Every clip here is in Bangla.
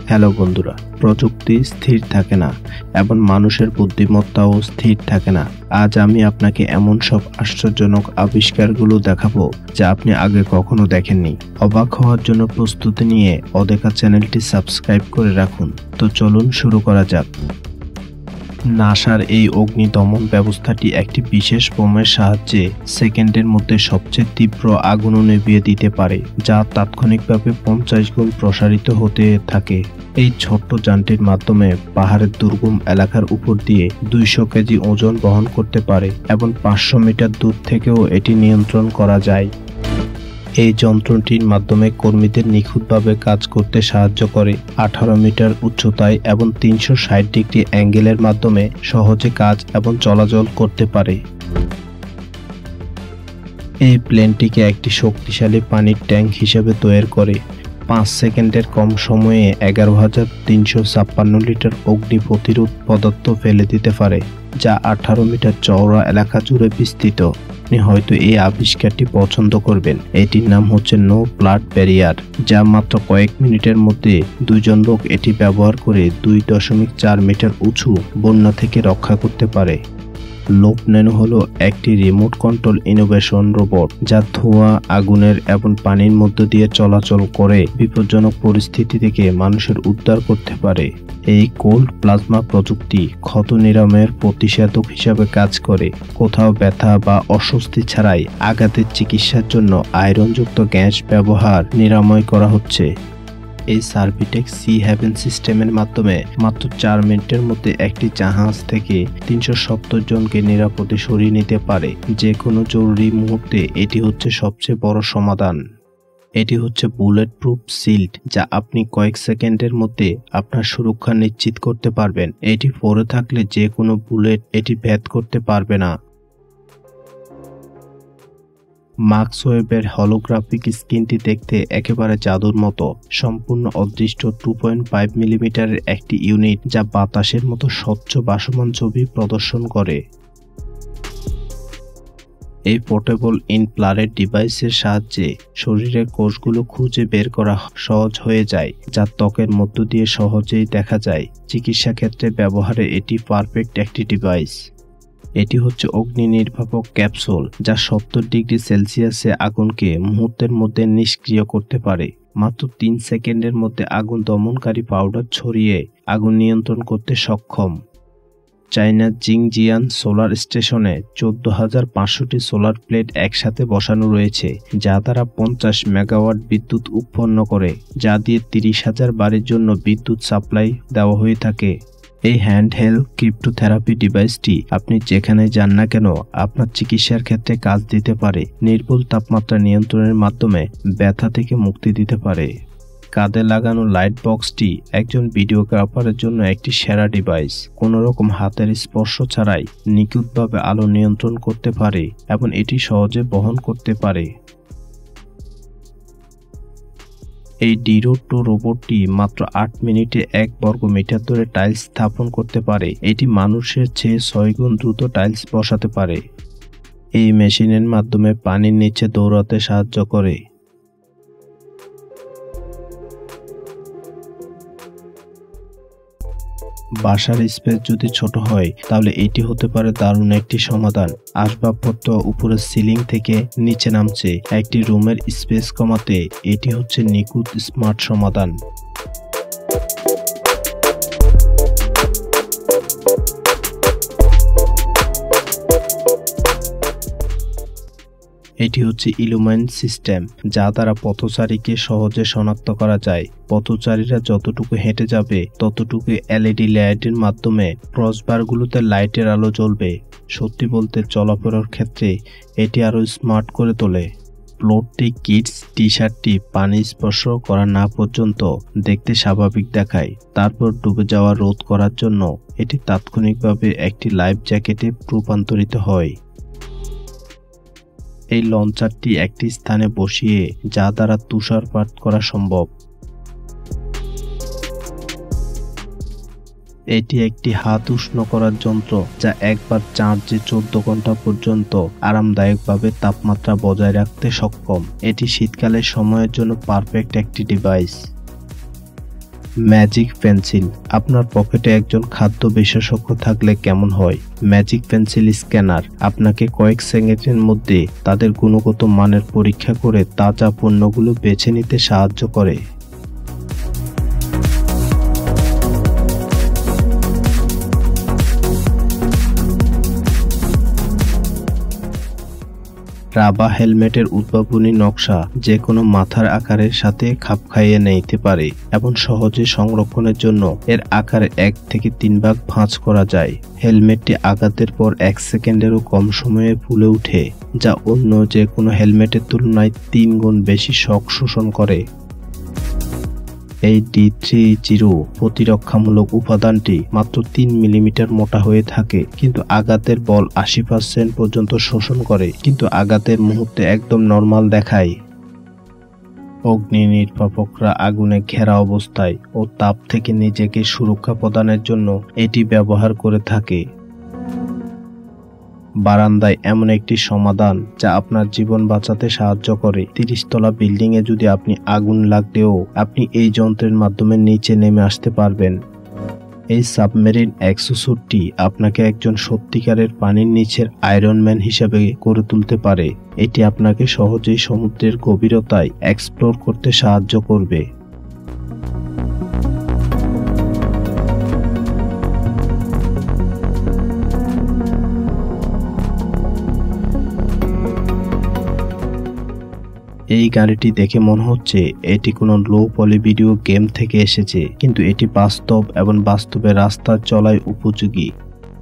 হ্যালো বন্ধুরা, প্রযুক্তি স্থির থাকে না এবং মানুষের বুদ্ধিমত্তাও স্থির থাকে না। আজ আমি আপনাকে এমন সব আশ্চর্যজনক আবিষ্কারগুলো দেখাবো যা আপনি আগে কখনো দেখেননি। অবাক হওয়ার জন্য প্রস্তুতি নিয়ে অদেখা চ্যানেলটি সাবস্ক্রাইব করে রাখুন। তো চলুন শুরু করা যাক। নাসার এই অগ্নি দমন ব্যবস্থাটি একটি বিশেষ বোমের সাহায্যে সেকেন্ডের মধ্যে সবচেয়ে তীব্র আগুনও নিভিয়ে দিতে পারে, যা তাৎক্ষণিকভাবে 50 গুণ প্রসারিত হতে থাকে। এই ছোট্ট যানটির মাধ্যমে পাহাড়ের দুর্গম এলাকার উপর দিয়ে 200 কেজি ওজন বহন করতে পারে এবং 500 মিটার দূর থেকেও এটি নিয়ন্ত্রণ করা যায়। এই যন্ত্রটির মাধ্যমে কর্মীদের নিখুঁতভাবে কাজ করতে সাহায্য করে। 18 মিটার উচ্চতায় এবং 360 ডিগ্রি অ্যাঙ্গেলের মাধ্যমে সহজে কাজ এবং চলাচল করতে পারে। এই প্লেনটিকে একটি শক্তিশালী পানির ট্যাঙ্ক হিসেবে তৈরি করে 5 সেকেন্ডের কম সময়ে 11,356 লিটার অগ্নি প্রতিরোধ পদার্থ ফেলে দিতে পারে, যা 18 মিটার চওড়া এলাকা জুড়ে বিস্তৃত। আপনি হয়তো এই আবিষ্কারটি পছন্দ করবেন। এটির নাম হচ্ছে নো ব্লাড ব্যারিয়ার, যা মাত্র কয়েক মিনিটের মধ্যে 2 জন লোক এটি ব্যবহার করে 2.4 মিটার উঁচু বন্যা থেকে রক্ষা করতে পারে। লোপ ন্যানো হলো একটি রিমোট কন্ট্রোল ইনোভেশন রোবট, যা ধোঁয়া, আগুনের এবং পানির মধ্য দিয়ে চলাচল করে বিপজ্জনক পরিস্থিতি থেকে মানুষের উদ্ধার করতে পারে। এই কোল্ড প্লাজমা প্রযুক্তি ক্ষত নিরাময়ের প্রতিষেধক হিসাবে কাজ করে। কোথাও ব্যথা বা অস্বস্তি ছাড়াই আঘাতের চিকিৎসার জন্য আয়রনযুক্ত গ্যাস ব্যবহার নিরাময় করা হচ্ছে। এই সার্ভিটেক সি হেভেন সিস্টেমের মাধ্যমে মাত্র 4 মিনিটের মধ্যে একটি জাহাজ থেকে 370 জনকে নিরাপদে সরিয়ে নিতে পারে। যে কোনো জরুরি মুহূর্তে এটি হচ্ছে সবচেয়ে বড় সমাধান। এটি হচ্ছে বুলেট প্রুফ শিল্ড, যা আপনি কয়েক সেকেন্ডের মধ্যে আপনার সুরক্ষা নিশ্চিত করতে পারবেন। এটি পরে থাকলে যে কোনো বুলেট এটি ভেদ করতে পারবে না। মার্কসওয়েবের হলোগ্রাফিক স্ক্রিনটি দেখতে একেবারে জাদুর মতো। সম্পূর্ণ অদৃশ্য 2.5 মিলিমিটারের একটি ইউনিট, যা বাতাসের মতো স্বচ্ছ ভাসমান ছবি প্রদর্শন করে। এই পোর্টেবল ইনফ্রারেড ডিভাইসের সাহায্যে শরীরের কোষগুলো খুঁজে বের করা সহজ হয়ে যায়, যা ত্বকের মধ্য দিয়ে সহজেই দেখা যায়। চিকিৎসা ক্ষেত্রে ব্যবহারে এটি পারফেক্ট একটি ডিভাইস। এটি হচ্ছে অগ্নি নির্বাপক ক্যাপসুল, যা 70 ডিগ্রি সেলসিয়াসে আগুনকে মুহূর্তের মধ্যে নিষ্ক্রিয় করতে পারে। মাত্র 3 সেকেন্ডের মধ্যে আগুন দমনকারী পাউডার ছড়িয়ে আগুন নিয়ন্ত্রণ করতে সক্ষম। চায়নার জিংজিয়ান সোলার স্টেশনে 14,500টি সোলার প্লেট একসাথে বসানো রয়েছে, যা দ্বারা 50 মেগাওয়াট বিদ্যুৎ উৎপন্ন করে, যা দিয়ে 30,000 বাড়ির জন্য বিদ্যুৎ সাপ্লাই দেওয়া হয়ে থাকে। এই হ্যান্ডহেল্ড ক্রিপ্টোথেরাপি ডিভাইসটি আপনি যেখানে যান না কেন আপনার চিকিৎসার ক্ষেত্রে কাজ দিতে পারে। নির্ভুল তাপমাত্রা নিয়ন্ত্রণের মাধ্যমে ব্যথা থেকে মুক্তি দিতে পারে। কাঁধে লাগানো লাইট বক্সটি একজন ভিডিওগ্রাফারের জন্য একটি সেরা ডিভাইস। কোনো রকম হাতের স্পর্শ ছাড়াই নিখুঁতভাবে আলো নিয়ন্ত্রণ করতে পারে এবং এটি সহজে বহন করতে পারে। এই ডিরো2 রোবটটি মাত্র 8 মিনিটে 1 বর্গ মিটার ধরে টাইলস স্থাপন করতে পারে। এটি মানুষের চেয়ে 6 গুণ দ্রুত টাইলস বসাতে পারে। এই মেশিনের মাধ্যমে পানির নিচে দৌড়াতে সাহায্য করে। বাসার স্পেস যদি ছোট হয় তাহলে এটি হতে পারে দারুণ একটি সমাধান। আসবাবপত্র উপরের সিলিং থেকে নিচে নামছে। একটি রুমের স্পেস কমাতে এটি হচ্ছে নিখুঁত স্মার্ট সমাধান। এটি হচ্ছে ইলুমিন সিস্টেম, যা দ্বারা পথচারীকে সহজে শনাক্ত করা যায়। পথচারীরা যতটুকু হেঁটে যাবে ততটুকু এলইডি লাইটের মাধ্যমে ক্রসবারগুলোতে লাইটের আলো জ্বলবে। সত্যি বলতে চলাফেরার ক্ষেত্রে এটি আরও স্মার্ট করে তোলে। ফ্লোরটি কিডস টি-শার্টটি পানি স্পর্শ করা না পর্যন্ত দেখতে স্বাভাবিক দেখায়। তারপর ডুবে যাওয়া রোধ করার জন্য এটি তাৎক্ষণিকভাবে একটি লাইফ জ্যাকেটে রূপান্তরিত হয়। এই লঞ্চারটি একটি স্থানে বসিয়ে যা দ্বারা তুষারপাত করা সম্ভব। এটি একটি হাত উষ্ণ করার যন্ত্র, যা একবার চার্জে 14 ঘন্টা পর্যন্ত আরামদায়কভাবে তাপমাত্রা বজায় রাখতে সক্ষম। এটি শীতকালের সময়ের জন্য পারফেক্ট একটি ডিভাইস। Magic pencil. আপনার পকেটে একজন খাদ্য বিশেষজ্ঞ থাকলে কেমন হয়? ম্যাজিক পেন্সিল স্ক্যানার আপনাকে কয়েক সেকেন্ডের মধ্যে তাদের গুণগত মানের পরীক্ষা করে তাজা পণ্যগুলো বেছে নিতে সাহায্য করে। রাবা হেলমেটের উদ্ভাবনী নকশা যে কোনো মাথার আকারের সাথে খাপ খাইয়ে নিতে পারে এবং সহজে সংরক্ষণের জন্য এর আকার 1 থেকে 3 ভাগ ভাঁজ করা যায়। হেলমেটটি আঘাতের পর 1 সেকেন্ডেরও কম সময়ে ফুলে ওঠে, যা অন্য যে কোনো হেলমেটের তুলনায় 3 গুণ বেশি শক শোষণ করে। এই D30 প্রতিরক্ষামূলক উপাদানটি মাত্র 3 মিলিমিটার মোটা হয়ে থাকে, কিন্তু আঘাতের বল 80% পর্যন্ত শোষণ করে, কিন্তু আঘাতের মুহূর্তে একদম নরমাল দেখায়। অগ্নি নির্বাপকরা আগুনে ঘেরা অবস্থায় ও তাপ থেকে নিজেকে সুরক্ষা প্রদানের জন্য এটি ব্যবহার করে থাকে। বারান্দায় এমন একটি সমাধান যা আপনার জীবন বাঁচাতে সাহায্য করে। 30 তলা বিল্ডিং এ যদি আপনি আগুন লাগলেও আপনি এই যন্ত্রের মাধ্যমে নিচে নেমে আসতে পারবেন। এই সাবমেরিন এক্সোস্যুটটি আপনাকে একজন সত্যিকারের পানির নিচের আয়রন ম্যান হিসেবে করে তুলতে পারে। এটি আপনাকে সহজেই সমুদ্রের গভীরতায় এক্সপ্লোর করতে সাহায্য করবে। এই গাড়িটি দেখে মনে হচ্ছে এটি কোনো লো পলি ভিডিও গেম থেকে এসেছে, কিন্তু এটি বাস্তব এবং বাস্তবে রাস্তার চলায় উপযোগী।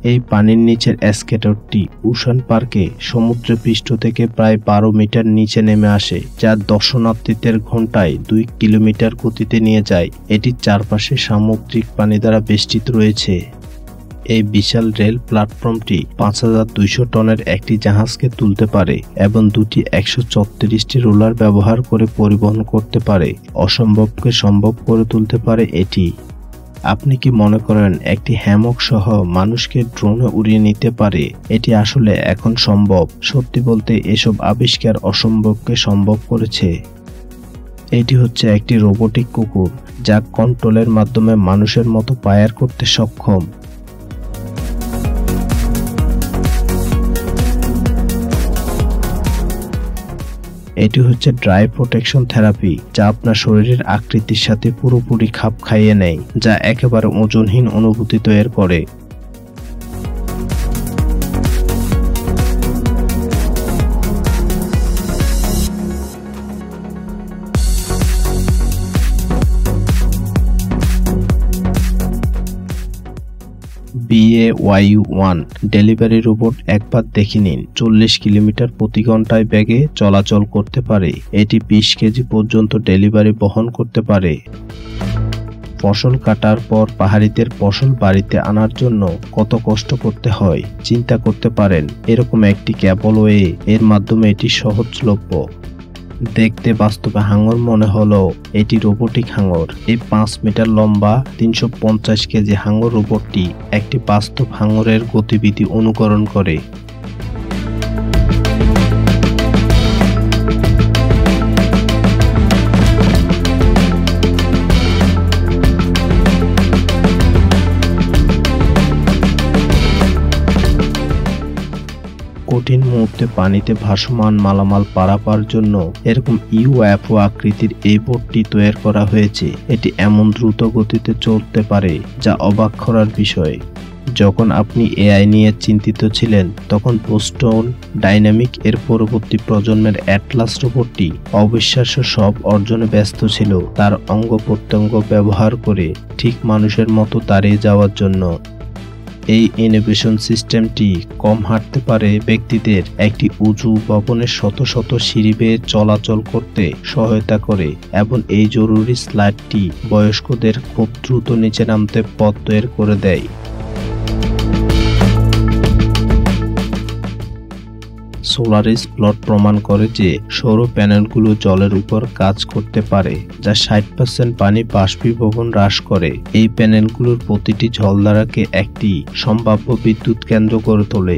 এই পানির নিচের এস্কেলেটরটি ওশান পার্কে সমুদ্র পৃষ্ঠ থেকে প্রায় 12 মিটার নিচে নেমে আসে, যা দর্শনার্থীদের ঘন্টায় 2 কিলোমিটার গতিতে নিয়ে যায়। এটির চারপাশে সামুদ্রিক পানি দ্বারা বেষ্টিত রয়েছে। এই বিশাল রেল প্ল্যাটফর্মটি 5200 টনের একটি জাহাজকে তুলতে পারে এবং দুটি 134টি রোলার ব্যবহার করে পরিবহন করতে পারে। অসম্ভবকে সম্ভব করে তুলতে পারে এটি। আপনি কি মনে করেন একটি হ্যামক সহ মানুষকে ড্রোনে উড়িয়ে নিতে পারে? এটি আসলে এখন সম্ভব। সত্যি বলতে এসব আবিষ্কার অসম্ভবকে সম্ভব করেছে। এটি হচ্ছে একটি রোবোটিক কুকুর যা কন্ট্রোলের মাধ্যমে মানুষের মতো ফায়ার করতে সক্ষম। এটি হচ্ছে ড্রাই প্রোটেকশন থেরাপি, যা আপনার শরীরের আকৃতির সাথে পুরোপুরি খাপ খাইয়ে নেয়, যা একেবারে ওজনহীন অনুভূতি তৈরি করে। BAYU-1 ডেলিভারি রোবট একবার দেখে নিন। 40 কিলোমিটার প্রতি ঘন্টায় বেগে চলাচল করতে পারে। এটি 20 কেজি পর্যন্ত ডেলিভারি বহন করতে পারে। ফসল কাটার পর পাহাড়িদের ফসল বাড়িতে আনার জন্য কত কষ্ট করতে হয় চিন্তা করতে পারেন। এরকম একটি ক্যাবলওয়ে এর মাধ্যমে এটি সহজলভ্য। দেখতে বাস্তবে হাঙর মনে হলো এটি রোবোটিক হাঙর। এই 5 মিটার লম্বা 350 কেজি হাঙর রোবটটি একটি বাস্তব হাঙরের গতিবিধি অনুকরণ করে। কঠিন মুহূর্তে পানিতে ভাসমান মালামাল পারাপার জন্য এরকম ইউএফও আকৃতির এই বোটটি তৈরি করা হয়েছে। এটি এমন দ্রুত গতিতে চলতে পারে যা অবাক করার বিষয়। যখন আপনি এআই নিয়ে চিন্তিত ছিলেন, তখন বোস্টন ডাইনামিক এর পরবর্তী প্রজন্মের অ্যাটলাস রোবটটি অবিশ্বাস্য সব অর্জনে ব্যস্ত ছিল, তার অঙ্গ প্রত্যঙ্গ ব্যবহার করে ঠিক মানুষের মতো দাঁড়িয়ে যাওয়ার জন্য। এই ইনোভেশন সিস্টেমটি কম হাঁটতে পারে ব্যক্তিদের একটি উঁচু ভবনের শত শত সিঁড়ি বেয়ে চলাচল করতে সহায়তা করে, এবং এই জরুরি স্লাইডটি বয়স্কদের খুব দ্রুত নিচে নামতে পথ তৈরি করে দেয়। সোলারিস প্লট প্রমাণ করে যে সৌর প্যানেলগুলো জলের উপর কাজ করতে পারে, যা 60% পানি বাষ্পীভবন হ্রাস করে। এই প্যানেলগুলোর প্রতিটি জলধারাকে একটি সম্ভাব্য বিদ্যুৎ কেন্দ্র করে তোলে।